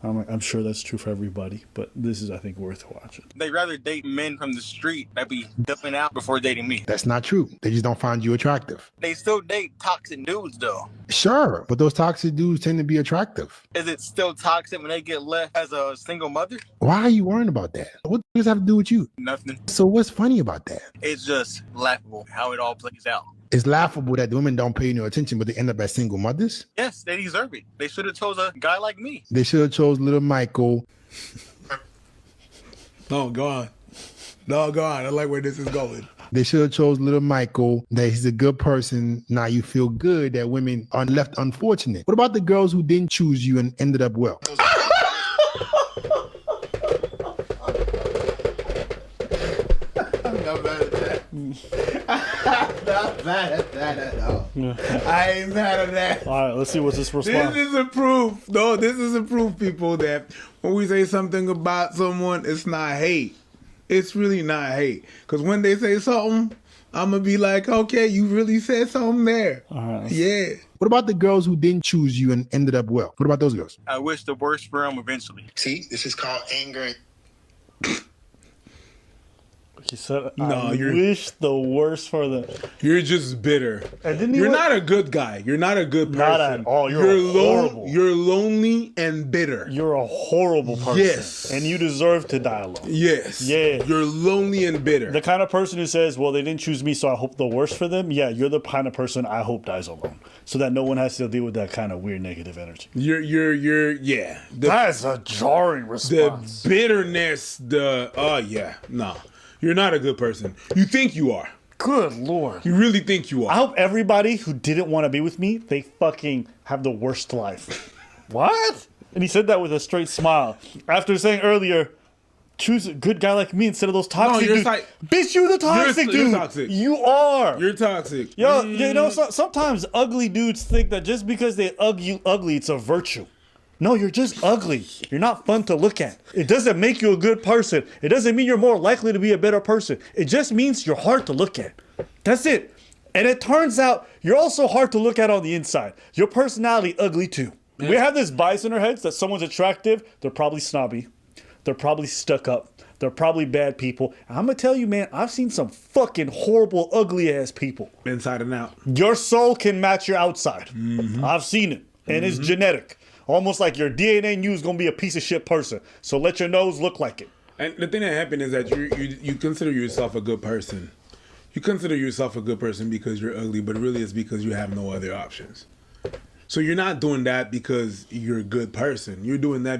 I'm sure that's true for everybody, but this is, I think, worth watching. They rather date men from the street that be dumping out before dating me. That's not true. They just don't find you attractive. They still date toxic dudes though. Sure, but those toxic dudes tend to be attractive. Is it still toxic when they get left as a single mother? Why are you worrying about that? What does that have to do with you? Nothing. So what's funny about that? It's just laughable how it all plays out. It's laughable that the women don't pay no attention, but they end up as single mothers. Yes, they deserve it. They should have chose a guy like me. They should have chose little Michael. No, go on. No, go on. I like where this is going. They should have chose little Michael, that he's a good person. Now you feel good that women are left unfortunate. What about the girls who didn't choose you and ended up well? I'm not mad at that. Not mad at that at all. Yeah. I ain't mad at that. All right, let's see what's this response. This is a proof. No, this is a proof, people, that when we say something about someone, it's not hate. It's really not hate. Because when they say something, I'm going to be like, okay, you really said something there. All right. Yeah. What about the girls who didn't choose you and ended up well? What about those girls? I wish the worst for him eventually. See, this is called anger. He said, No, I you're- wish the worst for them. You're just bitter. And didn't he You're wa- not a good guy. You're not a good person. Not at all. You're horrible. You're lonely and bitter. You're a horrible person. Yes. And you deserve to die alone. Yes. Yeah. You're lonely and bitter. The kind of person who says, well, they didn't choose me, so I hope the worst for them. Yeah, you're the kind of person I hope dies alone. So that no one has to deal with that kind of weird negative energy. Yeah. That's a jarring The response. bitterness, no. You're not a good person. You think you are. Good Lord. You really think you I are. hope everybody who didn't want to be with me, they fucking have the worst life. What? And he said that with a straight smile. After saying earlier, choose a good guy like me instead of those toxic you're dudes. like- Bitch, you the toxic you're dude. toxic. You are. You're toxic. Yo, you know, sometimes ugly dudes think that just because they ugly, it's a virtue. No, you're just ugly. You're not fun to look at. It doesn't make you a good person. It doesn't mean you're more likely to be a better person. It just means you're hard to look at. That's it. And it turns out you're also hard to look at on the inside. Your personality ugly too. We have this bias in our heads that someone's attractive, they're probably snobby. They're probably stuck up. They're probably bad people. And I'm gonna tell you, man, I've seen some fucking horrible, ugly ass people. Inside and out. Your soul can match your outside. I've seen it. And it's genetic. Almost like your DNA knew is gonna be a piece of shit person. So let your nose look like it. And the thing that happened is that you consider yourself a good person. You consider yourself a good person because you're ugly, but really it's because you have no other options. So you're not doing that because you're a good person. You're doing that because